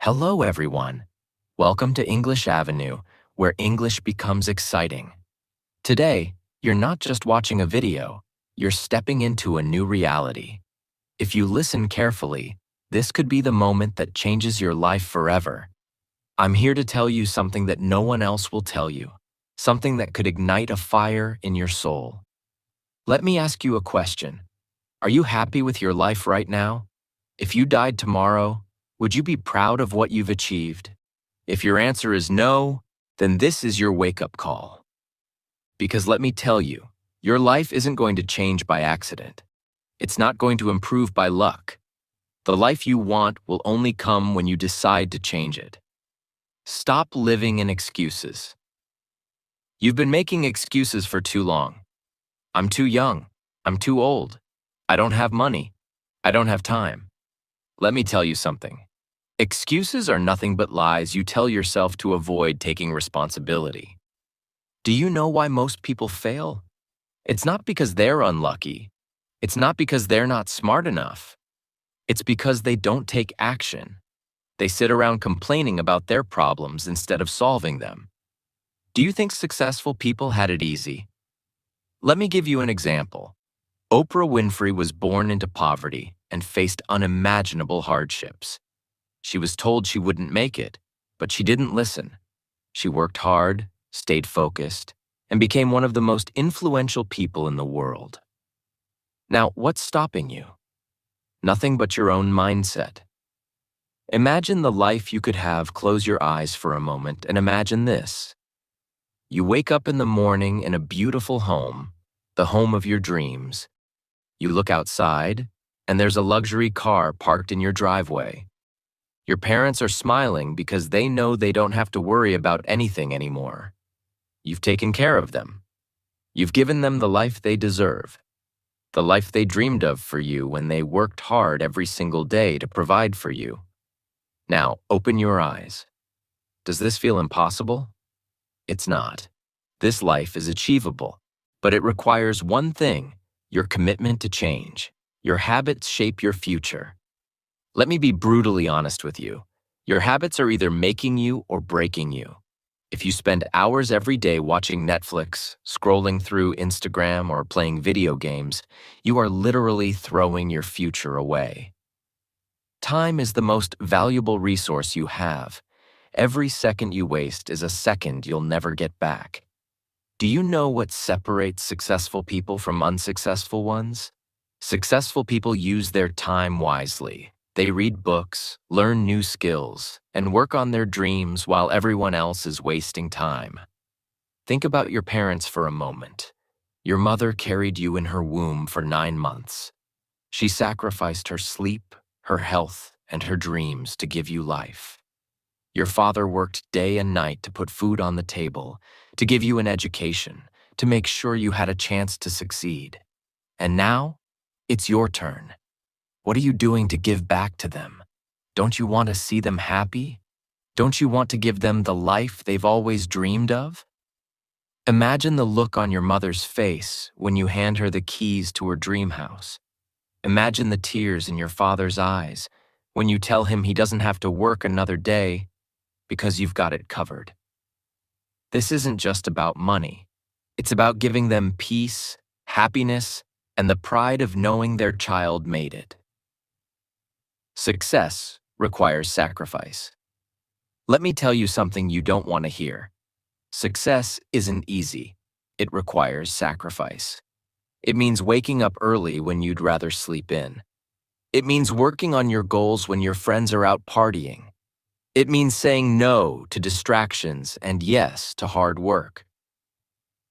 Hello, everyone. Welcome to English Avenue, where English becomes exciting. Today, you're not just watching a video, you're stepping into a new reality. If you listen carefully, this could be the moment that changes your life forever. I'm here to tell you something that no one else will tell you, something that could ignite a fire in your soul. Let me ask you a question. Are you happy with your life right now? If you died tomorrow, would you be proud of what you've achieved? If your answer is no, then this is your wake-up call. Because let me tell you, your life isn't going to change by accident. It's not going to improve by luck. The life you want will only come when you decide to change it. Stop living in excuses. You've been making excuses for too long. I'm too young. I'm too old. I don't have money. I don't have time. Let me tell you something. Excuses are nothing but lies you tell yourself to avoid taking responsibility. Do you know why most people fail? It's not because they're unlucky. It's not because they're not smart enough. It's because they don't take action. They sit around complaining about their problems instead of solving them. Do you think successful people had it easy? Let me give you an example. Oprah Winfrey was born into poverty and faced unimaginable hardships. She was told she wouldn't make it, but she didn't listen. She worked hard, stayed focused, and became one of the most influential people in the world. Now, what's stopping you? Nothing but your own mindset. Imagine the life you could have. Close your eyes for a moment and imagine this. You wake up in the morning in a beautiful home, the home of your dreams. You look outside, and there's a luxury car parked in your driveway. Your parents are smiling because they know they don't have to worry about anything anymore. You've taken care of them. You've given them the life they deserve, the life they dreamed of for you when they worked hard every single day to provide for you. Now, open your eyes. Does this feel impossible? It's not. This life is achievable, but it requires one thing: your commitment to change. Your habits shape your future. Let me be brutally honest with you. Your habits are either making you or breaking you. If you spend hours every day watching Netflix, scrolling through Instagram, or playing video games, you are literally throwing your future away. Time is the most valuable resource you have. Every second you waste is a second you'll never get back. Do you know what separates successful people from unsuccessful ones? Successful people use their time wisely. They read books, learn new skills, and work on their dreams while everyone else is wasting time. Think about your parents for a moment. Your mother carried you in her womb for 9 months. She sacrificed her sleep, her health, and her dreams to give you life. Your father worked day and night to put food on the table, to give you an education, to make sure you had a chance to succeed. And now, it's your turn. What are you doing to give back to them? Don't you want to see them happy? Don't you want to give them the life they've always dreamed of? Imagine the look on your mother's face when you hand her the keys to her dream house. Imagine the tears in your father's eyes when you tell him he doesn't have to work another day because you've got it covered. This isn't just about money. It's about giving them peace, happiness, and the pride of knowing their child made it. Success requires sacrifice. Let me tell you something you don't want to hear. Success isn't easy. It requires sacrifice. It means waking up early when you'd rather sleep in. It means working on your goals when your friends are out partying. It means saying no to distractions and yes to hard work.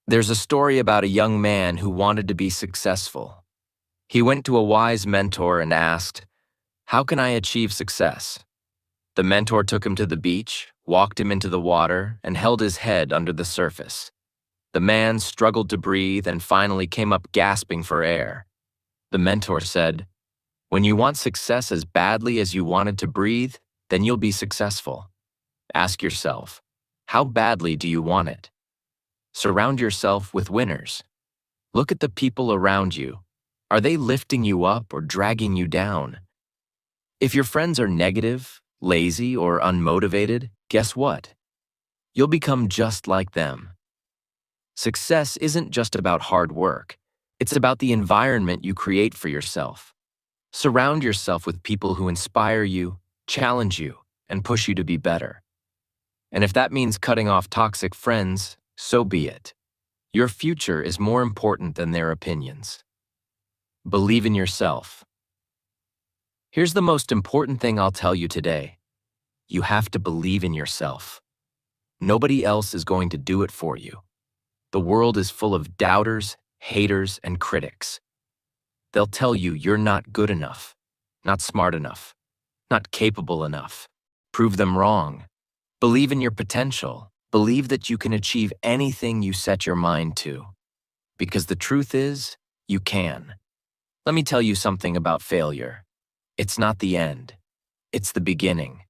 There's a story about a young man who wanted to be successful. He went to a wise mentor and asked, "How can I achieve success?" The mentor took him to the beach, walked him into the water, and held his head under the surface. The man struggled to breathe and finally came up gasping for air. The mentor said, "When you want success as badly as you wanted to breathe, then you'll be successful. Ask yourself, how badly do you want it? Surround yourself with winners. Look at the people around you. Are they lifting you up or dragging you down? If your friends are negative, lazy, or unmotivated, guess what? You'll become just like them. Success isn't just about hard work. It's about the environment you create for yourself. Surround yourself with people who inspire you, challenge you, and push you to be better. And if that means cutting off toxic friends, so be it. Your future is more important than their opinions. Believe in yourself. Here's the most important thing I'll tell you today. You have to believe in yourself. Nobody else is going to do it for you. The world is full of doubters, haters, and critics. They'll tell you you're not good enough, not smart enough, not capable enough. Prove them wrong. Believe in your potential. Believe that you can achieve anything you set your mind to. Because the truth is, you can. Let me tell you something about failure. It's not the end. It's the beginning.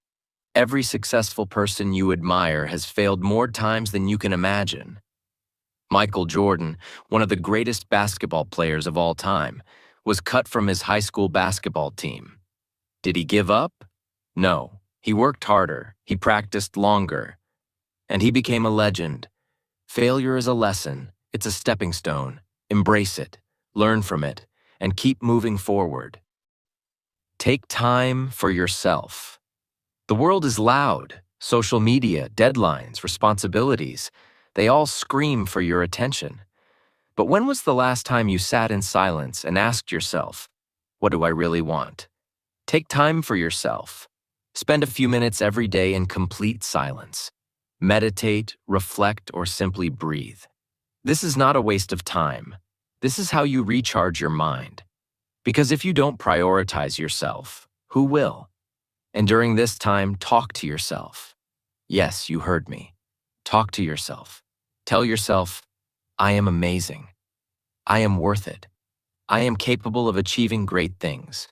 Every successful person you admire has failed more times than you can imagine. Michael Jordan, one of the greatest basketball players of all time, was cut from his high school basketball team. Did he give up? No. He worked harder, he practiced longer, and he became a legend. Failure is a lesson. It's a stepping stone. Embrace it, learn from it, and keep moving forward. Take time for yourself. The world is loud. Social media, deadlines, responsibilities, they all scream for your attention. But when was the last time you sat in silence and asked yourself, what do I really want? Take time for yourself. Spend a few minutes every day in complete silence. Meditate, reflect, or simply breathe. This is not a waste of time. This is how you recharge your mind. Because if you don't prioritize yourself, who will? And during this time, talk to yourself. Yes, you heard me. Talk to yourself. Tell yourself, I am amazing. I am worth it. I am capable of achieving great things.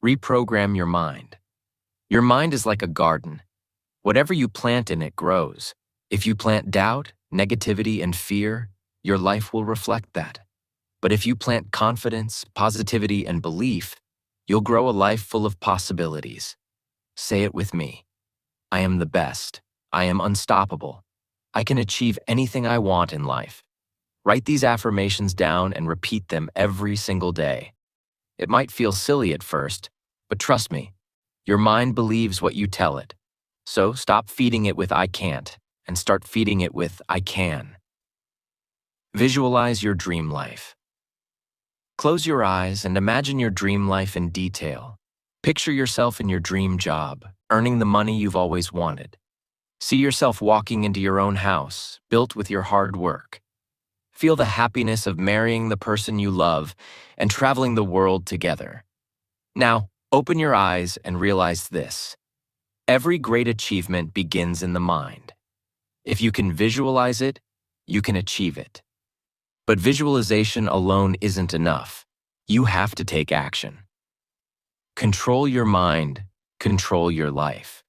Reprogram your mind. Your mind is like a garden. Whatever you plant in it grows. If you plant doubt, negativity, and fear, your life will reflect that. But if you plant confidence, positivity, and belief, you'll grow a life full of possibilities. Say it with me. I am the best. I am unstoppable. I can achieve anything I want in life. Write these affirmations down and repeat them every single day. It might feel silly at first, but trust me, your mind believes what you tell it. So stop feeding it with I can't and start feeding it with I can. Visualize your dream life. Close your eyes and imagine your dream life in detail. Picture yourself in your dream job, earning the money you've always wanted. See yourself walking into your own house, built with your hard work. Feel the happiness of marrying the person you love and traveling the world together. Now, open your eyes and realize this. Every great achievement begins in the mind. If you can visualize it, you can achieve it. But visualization alone isn't enough. You have to take action. Control your mind, control your life.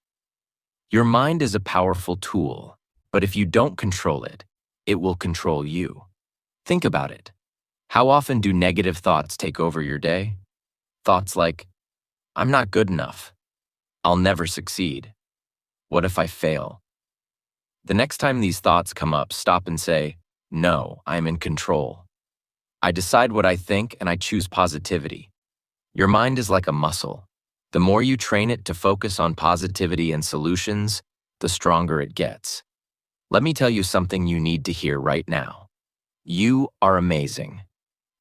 Your mind is a powerful tool, but if you don't control it, it will control you. Think about it. How often do negative thoughts take over your day? Thoughts like, I'm not good enough. I'll never succeed. What if I fail? The next time these thoughts come up, stop and say, no, I'm in control. I decide what I think and I choose positivity. Your mind is like a muscle. The more you train it to focus on positivity and solutions, the stronger it gets. Let me tell you something you need to hear right now. You are amazing.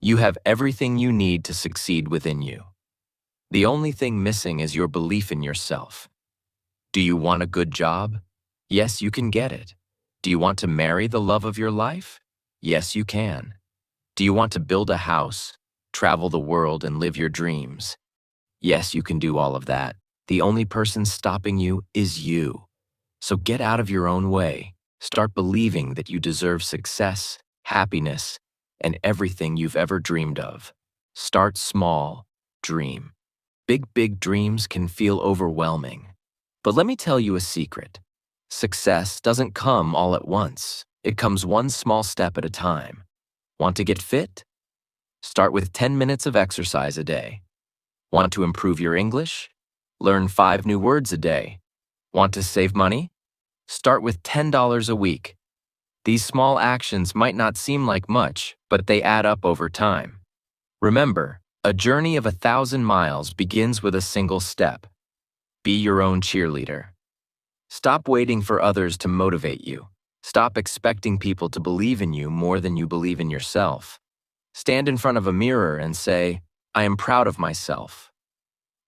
You have everything you need to succeed within you. The only thing missing is your belief in yourself. Do you want a good job? Yes, you can get it. Do you want to marry the love of your life? Yes, you can. Do you want to build a house, travel the world, and live your dreams? Yes, you can do all of that. The only person stopping you is you. So get out of your own way. Start believing that you deserve success, happiness, and everything you've ever dreamed of. Start small, dream. Big dreams can feel overwhelming. But let me tell you a secret. Success doesn't come all at once. It comes one small step at a time. Want to get fit? Start with 10 minutes of exercise a day. Want to improve your English? Learn 5 new words a day. Want to save money? Start with $10 a week. These small actions might not seem like much, but they add up over time. Remember, a journey of 1,000 miles begins with a single step. Be your own cheerleader. Stop waiting for others to motivate you. Stop expecting people to believe in you more than you believe in yourself. Stand in front of a mirror and say, I am proud of myself.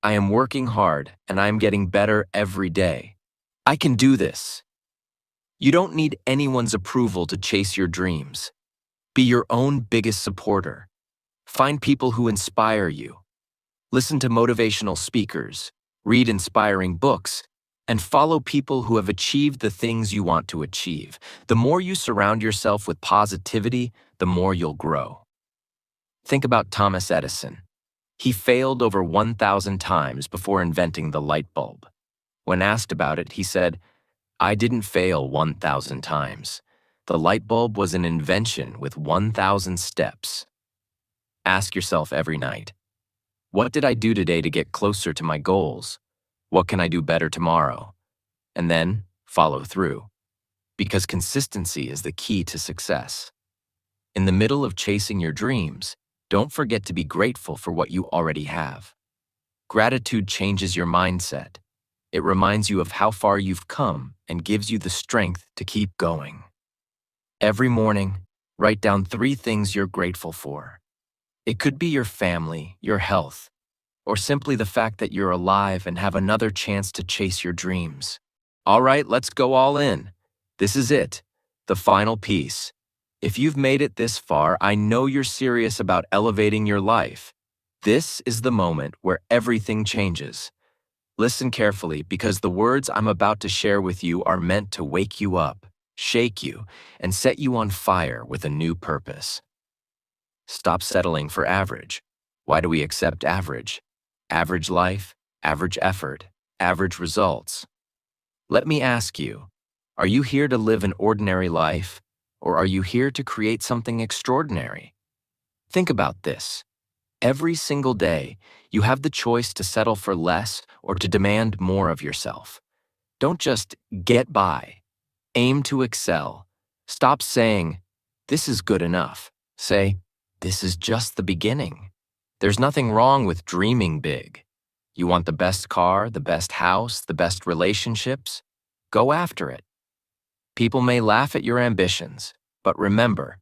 I am working hard and I am getting better every day. I can do this. You don't need anyone's approval to chase your dreams. Be your own biggest supporter. Find people who inspire you. Listen to motivational speakers, read inspiring books, and follow people who have achieved the things you want to achieve. The more you surround yourself with positivity, the more you'll grow. Think about Thomas Edison. He failed over 1,000 times before inventing the light bulb. When asked about it, he said, I didn't fail 1,000 times. The light bulb was an invention with 1,000 steps. Ask yourself every night, what did I do today to get closer to my goals? What can I do better tomorrow? And then follow through, because consistency is the key to success. In the middle of chasing your dreams, don't forget to be grateful for what you already have. Gratitude changes your mindset. It reminds you of how far you've come and gives you the strength to keep going. Every morning, write down 3 things you're grateful for. It could be your family, your health, or simply the fact that you're alive and have another chance to chase your dreams. All right, let's go all in. This is it, the final piece. If you've made it this far, I know you're serious about elevating your life. This is the moment where everything changes. Listen carefully, because the words I'm about to share with you are meant to wake you up, shake you, and set you on fire with a new purpose. Stop settling for average. Why do we accept average? Average life, average effort, average results. Let me ask you, are you here to live an ordinary life, or are you here to create something extraordinary? Think about this. Every single day, you have the choice to settle for less or to demand more of yourself. Don't just get by. Aim to excel. Stop saying, this is good enough. Say, this is just the beginning. There's nothing wrong with dreaming big. You want the best car, the best house, the best relationships? Go after it. People may laugh at your ambitions, but remember,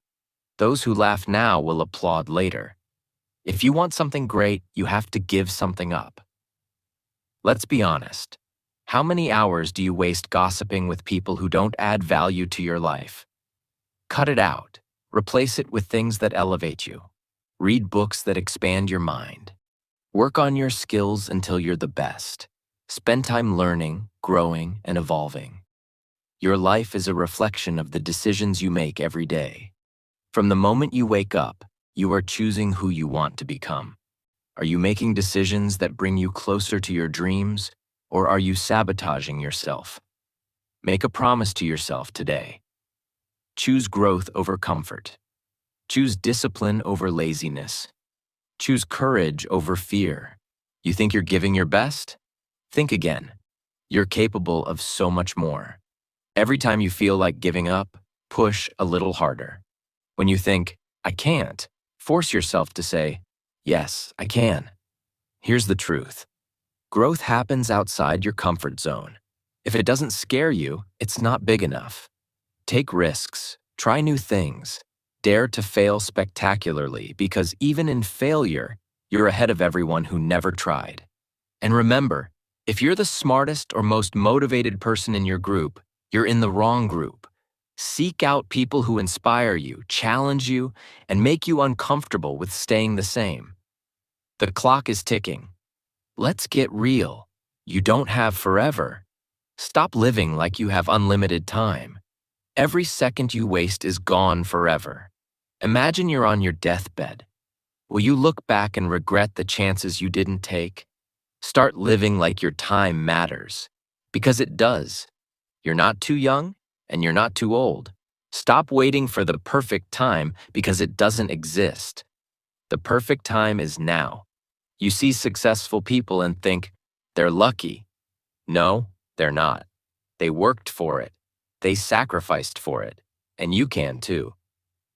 those who laugh now will applaud later. If you want something great, you have to give something up. Let's be honest. How many hours do you waste gossiping with people who don't add value to your life? Cut it out. Replace it with things that elevate you. Read books that expand your mind. Work on your skills until you're the best. Spend time learning, growing, and evolving. Your life is a reflection of the decisions you make every day. From the moment you wake up, you are choosing who you want to become. Are you making decisions that bring you closer to your dreams, or are you sabotaging yourself? Make a promise to yourself today. Choose growth over comfort. Choose discipline over laziness. Choose courage over fear. You think you're giving your best? Think again. You're capable of so much more. Every time you feel like giving up, push a little harder. When you think, I can't, force yourself to say, yes, I can. Here's the truth. Growth happens outside your comfort zone. If it doesn't scare you, it's not big enough. Take risks, try new things, dare to fail spectacularly, because even in failure, you're ahead of everyone who never tried. And remember, if you're the smartest or most motivated person in your group, you're in the wrong group. Seek out people who inspire you, challenge you, and make you uncomfortable with staying the same. The clock is ticking. Let's get real. You don't have forever. Stop living like you have unlimited time. Every second you waste is gone forever. Imagine you're on your deathbed. Will you look back and regret the chances you didn't take? Start living like your time matters, because it does. You're not too young, and you're not too old. Stop waiting for the perfect time, because it doesn't exist. The perfect time is now. You see successful people and think, they're lucky. No, they're not. They worked for it. They sacrificed for it. And you can too.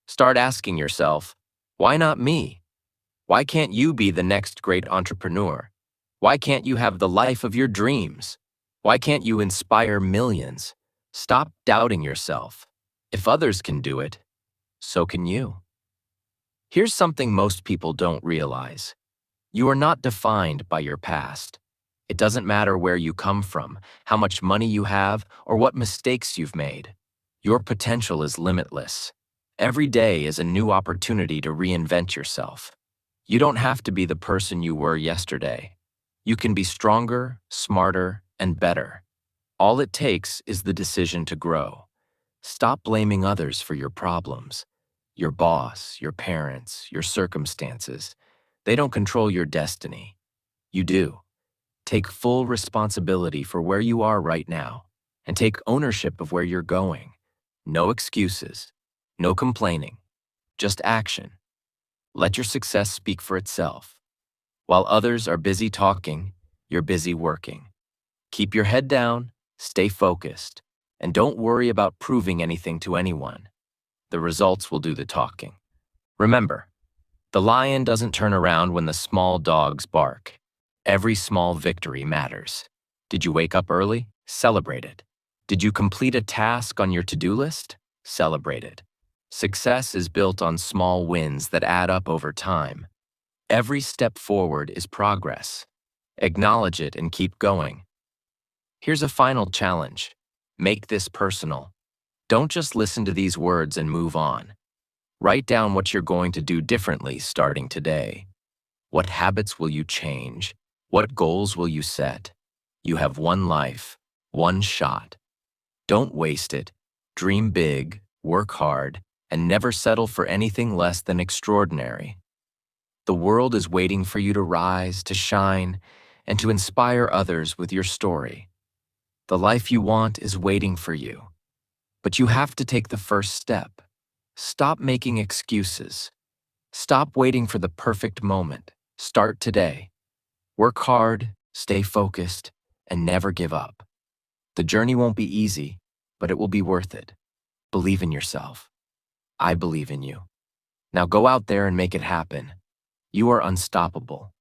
Start asking yourself, why not me? Why can't you be the next great entrepreneur? Why can't you have the life of your dreams? Why can't you inspire millions? Stop doubting yourself. If others can do it, so can you. Here's something most people don't realize. You are not defined by your past. It doesn't matter where you come from, how much money you have, or what mistakes you've made. Your potential is limitless. Every day is a new opportunity to reinvent yourself. You don't have to be the person you were yesterday. You can be stronger, smarter, and better. All it takes is the decision to grow. Stop blaming others for your problems. Your boss, your parents, your circumstances. They don't control your destiny. You do. Take full responsibility for where you are right now, and take ownership of where you're going. No excuses, no complaining, just action. Let your success speak for itself. While others are busy talking, you're busy working. Keep your head down, stay focused, and don't worry about proving anything to anyone. The results will do the talking. Remember, the lion doesn't turn around when the small dogs bark. Every small victory matters. Did you wake up early? Celebrate it. Did you complete a task on your to-do list? Celebrate it. Success is built on small wins that add up over time. Every step forward is progress. Acknowledge it and keep going. Here's a final challenge. Make this personal. Don't just listen to these words and move on. Write down what you're going to do differently starting today. What habits will you change? What goals will you set? You have one life, one shot. Don't waste it. Dream big, work hard, and never settle for anything less than extraordinary. The world is waiting for you to rise, to shine, and to inspire others with your story. The life you want is waiting for you. But you have to take the first step. Stop making excuses. Stop waiting for the perfect moment. Start today. Work hard, stay focused, and never give up. The journey won't be easy, but it will be worth it. Believe in yourself. I believe in you. Now go out there and make it happen. You are unstoppable.